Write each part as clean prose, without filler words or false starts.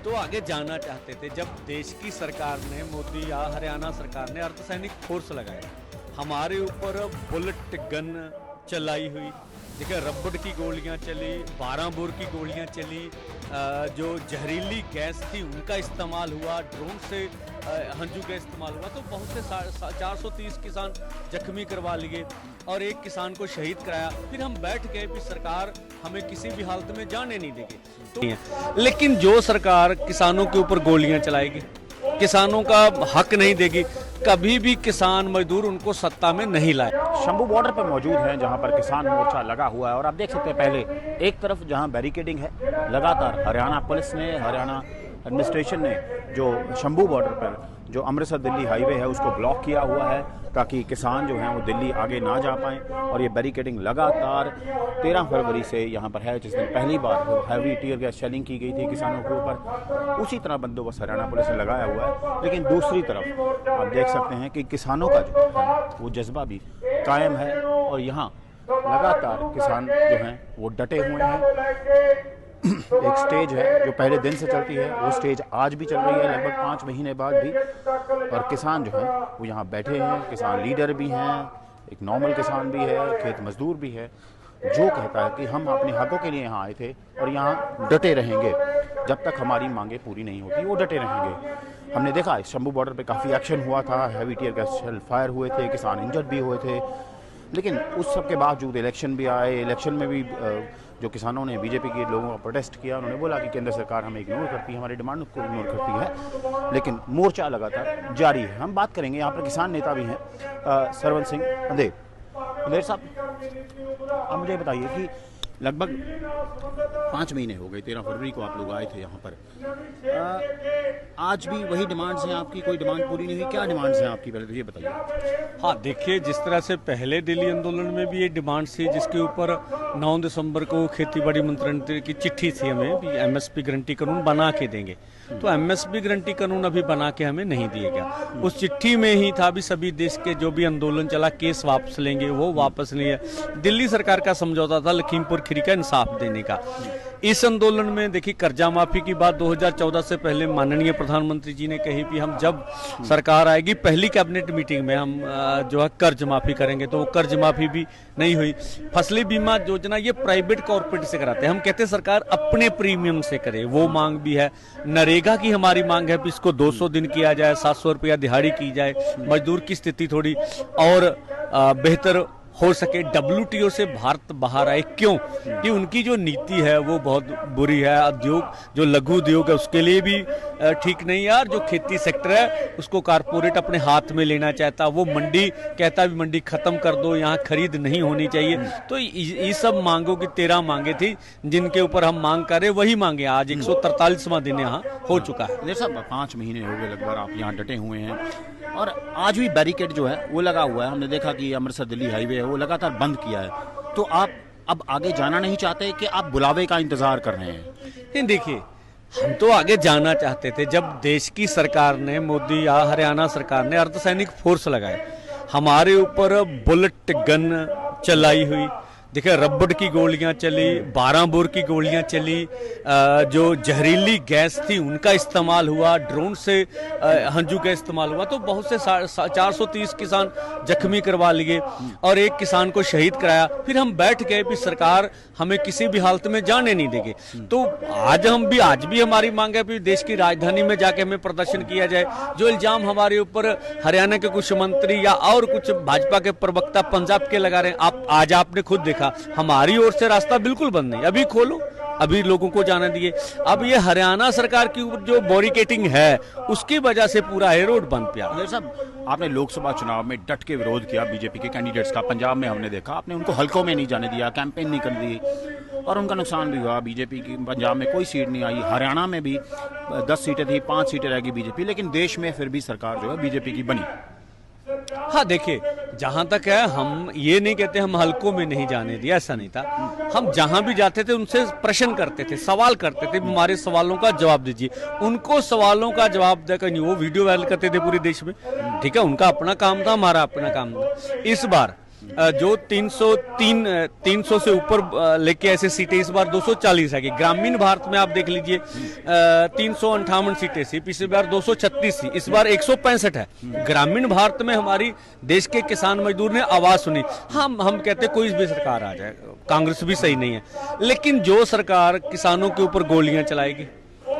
तो आगे जाना चाहते थे जब देश की सरकार ने, मोदी या हरियाणा सरकार ने अर्धसैनिक फोर्स लगाए, हमारे ऊपर बुलेट गन चलाई हुई, देखिए रबड़ की गोलियां चली, 12 बोर की गोलियां चली, जो जहरीली गैस थी उनका इस्तेमाल हुआ, ड्रोन से हंजू का इस्तेमाल हुआ, तो बहुत से 430 किसान जख्मी करवा लिए और एक किसान को शहीद कराया। फिर हम बैठ गए कि सरकार हमें किसी भी हालत में जाने नहीं देगी। तो लेकिन जो सरकार किसानों के ऊपर गोलियां चलाएगी, किसानों का हक नहीं देगी, कभी भी किसान मजदूर उनको सत्ता में नहीं लाए। शंभू बॉर्डर पर मौजूद हैं जहां पर किसान मोर्चा लगा हुआ है और आप देख सकते हैं पहले एक तरफ जहां बैरिकेडिंग है, लगातार हरियाणा पुलिस ने, हरियाणा एडमिनिस्ट्रेशन ने जो शंभू बॉर्डर पर जो अमृतसर दिल्ली हाईवे है उसको ब्लॉक किया हुआ है ताकि किसान जो हैं वो दिल्ली आगे ना जा पाएं। और ये बैरिकेडिंग लगातार 13 फरवरी से यहाँ पर है, जिस दिन पहली बार हैवी टीयर गैस शेलिंग की गई थी किसानों के ऊपर, उसी तरह बंदोबस्त हरियाणा पुलिस ने लगाया हुआ है। लेकिन दूसरी तरफ आप देख सकते हैं कि किसानों का जो है वो जज्बा भी कायम है और यहाँ लगातार किसान जो हैं वो डटे हुए हैं। एक स्टेज है जो पहले दिन से चलती है, वो स्टेज आज भी चल रही है लगभग 5 महीने बाद भी, और किसान जो हैं वो यहाँ बैठे हैं। किसान लीडर भी हैं, एक नॉर्मल किसान भी है, खेत मजदूर भी है, जो कहता है कि हम अपने हकों के लिए यहाँ आए थे और यहाँ डटे रहेंगे जब तक हमारी मांगे पूरी नहीं होती, वो डटे रहेंगे। हमने देखा शंभू बॉर्डर पे काफ़ी एक्शन हुआ था, heavy tear gas shell fire हुए थे, किसान इंजर्ड भी हुए थे, लेकिन उस सब के बावजूद इलेक्शन भी आए। इलेक्शन में भी जो किसानों ने बीजेपी के लोगों का प्रोटेस्ट किया, उन्होंने बोला कि केंद्र सरकार हमें इग्नोर करती है, हमारी डिमांड को इग्नोर करती है, लेकिन मोर्चा लगातार जारी है। हम बात करेंगे, यहाँ पर किसान नेता भी हैं, सरवन सिंह अंधेर साहब, आप मुझे बताइए कि लगभग 5 महीने हो गए, 13 फरवरी को आप लोग आए थे यहाँ पर, आज भी वही डिमांड्स हैं आपकी? कोई डिमांड पूरी नहीं हुई? क्या डिमांड्स हैं आपकी, पहले तो ये बताइए। हाँ, देखिए जिस तरह से पहले दिल्ली आंदोलन में भी ये डिमांड थी, जिसके ऊपर 9 दिसंबर को खेतीबाड़ी मंत्री की चिट्ठी थी हमें भी एमएसपी गारंटी कानून बना के देंगे, तो एमएसपी गारंटी कानून अभी बना के हमें नहीं दिया गया। उस चिट्ठी में ही था भी सभी देश के जो भी आंदोलन चला केस वापस लेंगे, वो वापस नहीं है। दिल्ली सरकार का समझौता था लखीमपुर खीरी का इंसाफ देने का। इस आंदोलन में देखिए कर्जा माफी की बात 2014 से पहले माननीय प्रधानमंत्री जी ने कही कि हम जब सरकार आएगी पहली कैबिनेट मीटिंग में हम जो है कर्ज माफी करेंगे, तो वो कर्ज माफी भी नहीं हुई। फसली बीमा योजना ये प्राइवेट कॉर्पोरेट से कराते हैं, हम कहते हैं सरकार अपने प्रीमियम से करे, वो मांग भी है। नरेगा की हमारी मांग है कि इसको 200 दिन किया जाए, 700 रुपया दिहाड़ी की जाए, मजदूर की स्थिति थोड़ी और बेहतर हो सके। WTO से भारत बाहर आए, क्यों कि उनकी जो नीति है वो बहुत बुरी है। उद्योग जो लघु उद्योग है उसके लिए भी ठीक नहीं है, और जो खेती सेक्टर है उसको कारपोरेट अपने हाथ में लेना चाहता, वो मंडी कहता भी मंडी खत्म कर दो, यहाँ खरीद नहीं होनी चाहिए। तो ये सब मांगों की 13 मांगे थी जिनके ऊपर हम मांग कर रहे, वही मांगे आज 143वां दिन यहाँ हो चुका है। देखिए साहब 5 महीने हो गए लगभग आप यहाँ डटे हुए हैं और आज भी बैरिकेड जो है वो लगा हुआ है। हमने देखा कि अमृतसर दिल्ली हाईवे है वो लगातार बंद किया है, तो आप अब आगे जाना नहीं चाहते कि आप बुलावे का इंतजार कर रहे हैं? नहीं, देखिए हम तो आगे जाना चाहते थे जब देश की सरकार ने, मोदी या हरियाणा सरकार ने अर्धसैनिक फोर्स लगाए, हमारे ऊपर बुलेट गन चलाई हुई, देखिए रबड़ की गोलियां चली, 12 बोर की गोलियां चली, जो जहरीली गैस थी उनका इस्तेमाल हुआ, ड्रोन से हंजू का इस्तेमाल हुआ, तो बहुत से 430 किसान जख्मी करवा लिए और एक किसान को शहीद कराया। फिर हम बैठ गए कि सरकार हमें किसी भी हालत में जाने नहीं देगी। तो आज भी हमारी मांग है कि देश की राजधानी में जाके हमें प्रदर्शन किया जाए। जो इल्जाम हमारे ऊपर हरियाणा के कुछ मंत्री या और कुछ भाजपा के प्रवक्ता पंजाब के लगा रहे हैं, आज आपने खुद देखा हमारी ओर से रास्ता बिल्कुल बंद नहीं, अभी खोलो, अभी लोगों को जाने दिए। अब ये हरियाणा सरकार की जो बैरिकेडिंग है उसकी वजह से पूरा है रोड बंद पिया। साहब आपने लोकसभा चुनाव में डट के विरोध किया बीजेपी के कैंडिडेट्स का, पंजाब में हमने देखा आपने उनको हल्कों में नहीं जाने दिया, कैंपेन नहीं कर दी और उनका नुकसान भी हुआ। बीजेपी की पंजाब में कोई सीट नहीं आई, हरियाणा में भी 10 सीटें थी, 5 सीटें रहेगी बीजेपी, लेकिन देश में फिर भी सरकार जो है बीजेपी की बनी। हाँ, देखिए जहां तक है हम ये नहीं कहते हम हल्कों में नहीं जाने दिया, ऐसा नहीं था। हम जहां भी जाते थे उनसे प्रश्न करते थे, सवाल करते थे, हमारे सवालों का जवाब दीजिए। उनको सवालों का जवाब देकर नहीं, वो वीडियो वायरल करते थे पूरे देश में, ठीक है, उनका अपना काम था, हमारा अपना काम था। इस बार जो 300 से ऊपर लेके ऐसे सीटें इस बार 240 है कि ग्रामीण भारत में आप देख लीजिए 358 सीटें थी, पिछली बार 236 थी, इस बार 165 है। ग्रामीण भारत में हमारी देश के किसान मजदूर ने आवाज सुनी। हम कहते कोई भी सरकार आ जाए, कांग्रेस भी सही नहीं है, लेकिन जो सरकार किसानों के ऊपर गोलियां चलाएगी,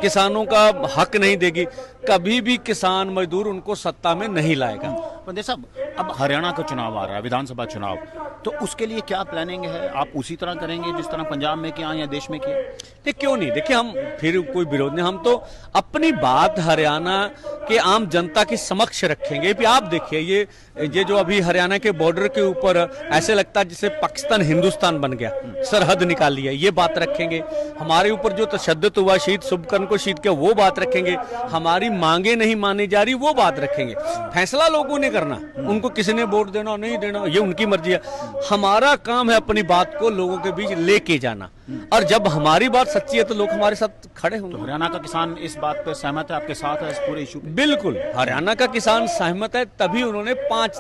किसानों का हक नहीं देगी, कभी भी किसान मजदूर उनको सत्ता में नहीं लाएगा। पंडे साहब, अब हरियाणा का चुनाव आ रहा है, विधानसभा चुनाव, तो उसके लिए क्या प्लानिंग है? आप उसी तरह करेंगे जिस तरह पंजाब में किया या देश में किया? नहीं, क्यों नहीं। देखिए, हम फिर कोई विरोध नहीं, हम तो अपनी बात हरियाणा के आम जनता के समक्ष रखेंगे। भी आप देखिए, ये जो अभी हरियाणा के बॉर्डर के ऊपर ऐसे लगता है जैसे पाकिस्तान हिंदुस्तान बन गया, सरहद निकाली है, ये बात रखेंगे। हमारे ऊपर जो तशद्दुद हुआ, शहीद शुभकर्ण को शहीद किया, वो बात रखेंगे। हमारी मांगे नहीं मानी जा रही, वो बात रखेंगे। फैसला लोगों ने करना, उनको किसी ने वोट देना नहीं देना ये उनकी मर्जी है। हमारा काम है अपनी बात को लोगों के बीच लेके जाना, और जब हमारी बात सच्ची है तो लोग हमारे साथ खड़े होंगे। तो हरियाणा का किसान इस बात पर सहमत है, आपके साथ है इस पूरे इशू पे? बिल्कुल, हरियाणा का किसान सहमत है, तभी उन्होंने 5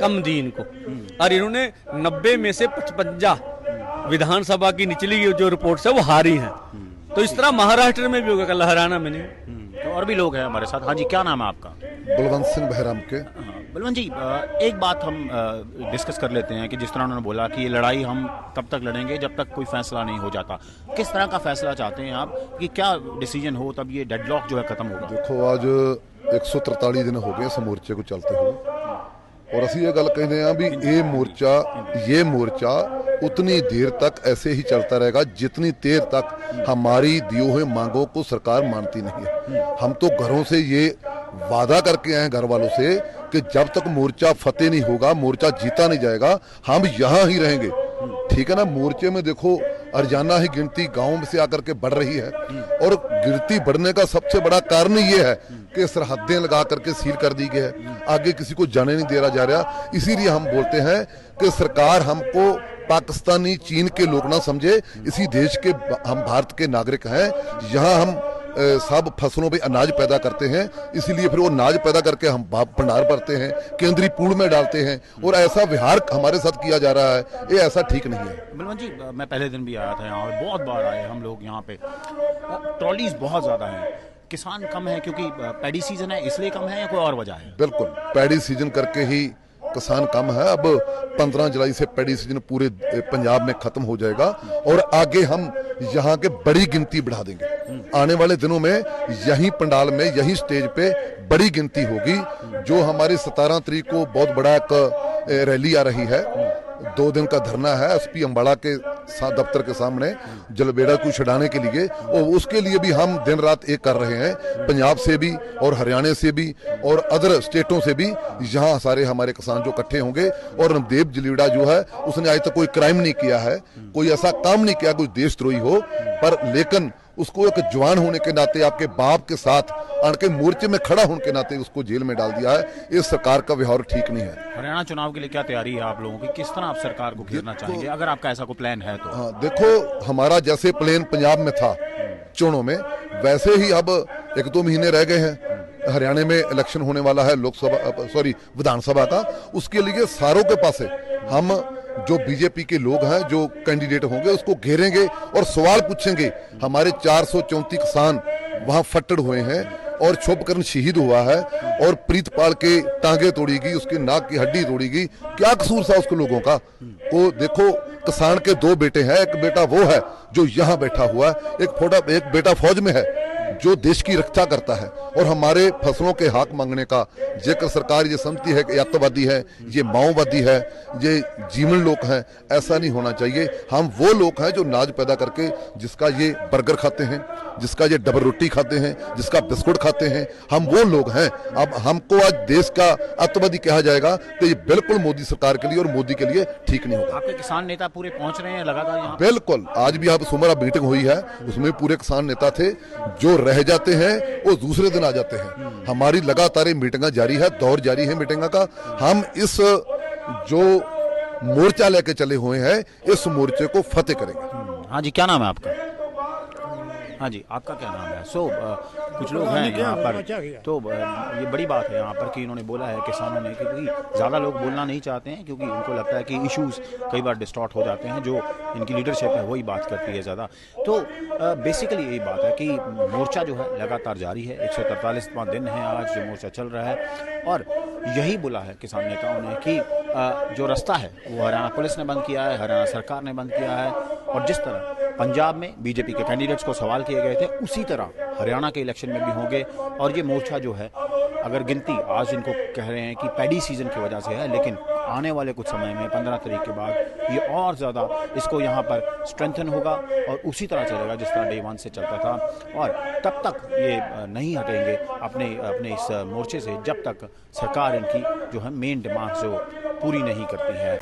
कम दी इनको, और इन्होंने 90 में से 55 विधानसभा की निचली जो रिपोर्ट है वो हारी है। तो इस तरह महाराष्ट्र में भी होगा, कल हरियाणा में नहीं। तो और भी लोग हैं हमारे साथ। हाँ जी, क्या नाम है आपका? बलवंत सिंह बहराम के। बलवंत जी, एक बात हम डिस्कस कर लेते हैं कि जिस तरह उन्होंने बोला कि ये लड़ाई हम तब तक लड़ेंगे जब तक कोई फैसला नहीं हो जाता। किस तरह का फैसला चाहते हैं आप कि क्या डिसीजन हो तब ये डेडलॉक जो है खत्म होगा? देखो, आज 143 दिन हो गए मोर्चे को चलते हुए, और ਅਸੀਂ ये गल कहते हैं भी ये मोर्चा उतनी देर तक ऐसे ही चलता रहेगा जितनी देर तक हमारी दिए हुए मांगों को सरकार मानती नहीं है। हम तो घरों से ये वादा करके आए हैं, घर वालों से, कि जब तक मोर्चा फतेह नहीं होगा, मोर्चा जीता नहीं जाएगा, हम यहाँ ही रहेंगे। ठीक है ना। मोर्चे में देखो, हरियाणा ही गिनती गांव से आकर के बढ़ रही है, और गिनती बढ़ने का सबसे बड़ा कारण ये है कि सरहदें लगा करके सील कर दी गई है, आगे किसी को जाने नहीं दे रहा जा रहा। इसीलिए हम बोलते हैं कि सरकार हमको पाकिस्तानी, चीन के लोग ना समझे। इसी देश के हम भारत के नागरिक हैं। यहाँ हम सब फसलों पे अनाज पैदा करते हैं, इसीलिए फिर वो अनाज पैदा करके हम भंडार भरते हैं, केंद्रीय पूल में डालते हैं, और ऐसा व्यवहार हमारे साथ किया जा रहा है, ये ऐसा ठीक नहीं है। बलवंत जी, मैं पहले दिन भी आया था यहाँ पे, बहुत बार आए हम लोग यहाँ पे। ट्रॉलीज बहुत ज्यादा हैं, किसान कम है क्योंकि पैडी सीजन है इसलिए कम है, या कोई और वजह है? बिल्कुल, पैडी सीजन करके ही किसान कम है। अब 15 जुलाई से पैडी सीजन पूरे पंजाब में खत्म हो जाएगा, और आगे हम यहाँ के बड़ी गिनती बढ़ा देंगे। आने वाले दिनों में यही पंडाल में, यही स्टेज पे बड़ी गिनती होगी। जो हमारी 17 तारीख को बहुत बड़ा एक रैली आ रही है, 2 दिन का धरना है एसपी अम्बाड़ा के दफ्तर के सामने जलबेड़ा को छुड़ाने के लिए, और उसके लिए भी हम दिन रात एक कर रहे हैं। पंजाब से भी और हरियाणा से भी और अदर स्टेटों से भी यहाँ सारे हमारे किसान जो इकट्ठे होंगे। और रणदेव जलीड़ा जो है, उसने आज तक कोई क्राइम नहीं किया है, कोई ऐसा काम नहीं किया कोई देशद्रोही हो, पर लेकिन उसको एक जवान होने के नाते, आपके बाप के साथ अणके मोर्चे में खड़ा होने के नाते उसको जेल में डाल दिया है। इस सरकार का व्यवहार ठीक नहीं है। हरियाणा चुनाव के लिए क्या तैयारी है आप लोगों की? किस तरह आप सरकार को घेरना चाहेंगे, अगर आपका ऐसा कोई प्लान है तो? हाँ, देखो, हमारा जैसे प्लान पंजाब में था चुनाव में, वैसे ही अब 1-2 महीने रह गए हैं। हरियाणा में इलेक्शन होने वाला है विधानसभा का। उसके लिए सारों के पास हम जो बीजेपी के लोग हैं, जो कैंडिडेट होंगे, उसको घेरेंगे और सवाल पूछेंगे। हमारे 434 किसान वहां फट्टड़ हुए हैं, और शुभकर्ण शहीद हुआ है, और प्रीतपाल के टांगे तोड़ी गई, उसकी नाक की हड्डी तोड़ी गई। क्या कसूर था उसको लोगों का? को देखो, किसान के 2 बेटे हैं, एक बेटा वो है जो यहाँ बैठा हुआ है, एक बेटा फौज में है जो देश की रक्षा करता है। और हमारे फसलों के हक मांगने का जेकर सरकार ये समझती है कि अत्यावादी है, ये माओवादी है, ये जीवन लोग हैं, ऐसा नहीं होना चाहिए। हम वो लोग हैं जो अनाज पैदा करके, जिसका ये बर्गर खाते हैं, जिसका ये डबल रोटी खाते हैं, जिसका बिस्कुट खाते हैं, हम वो लोग हैं। अब हमको आज देश का अत्यावादी कहा जाएगा तो ये बिल्कुल मोदी सरकार के लिए और मोदी के लिए ठीक नहीं होगा। आपके किसान नेता पूरे पहुंच रहे हैं लगातार यहाँ? बिल्कुल, आज भी आप सुमरा मीटिंग हुई है, उसमें पूरे किसान नेता थे। जो रह जाते हैं वो दूसरे दिन आ जाते हैं। हमारी लगातार मीटिंग जारी है, दौर जारी है मीटिंग का। हम इस जो मोर्चा लेके चले हुए हैं, इस मोर्चे को फतेह करेंगे। हाँ जी, क्या नाम है आपका? हाँ जी, आपका क्या नाम है? कुछ लोग हैं यहाँ पर, तो ये बड़ी बात है यहाँ पर कि इन्होंने बोला है किसानों ने, क्योंकि ज़्यादा लोग बोलना नहीं चाहते हैं क्योंकि उनको लगता है कि इश्यूज़ कई बार डिस्टॉर्ट हो जाते हैं, जो इनकी लीडरशिप है वही बात करती है ज़्यादा। तो बेसिकली यही बात है कि मोर्चा जो है लगातार जारी है, 143वां दिन है आज जो मोर्चा चल रहा है, और यही बोला है किसान नेताओं ने कि जो रास्ता है वो हरियाणा पुलिस ने बंद किया है, हरियाणा सरकार ने बंद किया है, और जिस तरह पंजाब में बीजेपी के कैंडिडेट्स को सवाल किए गए थे उसी तरह हरियाणा के इलेक्शन में भी होंगे। और ये मोर्चा जो है, अगर गिनती आज इनको कह रहे हैं कि पैडी सीजन की वजह से है, लेकिन आने वाले कुछ समय में 15 तारीख के बाद ये और ज़्यादा इसको यहाँ पर स्ट्रेंथन होगा और उसी तरह चलेगा जिस तरह डे 1 से चलता था, और तब तक ये नहीं हटेंगे अपने इस मोर्चे से जब तक सरकार इनकी जो है मेन डिमांड जो पूरी नहीं करती है।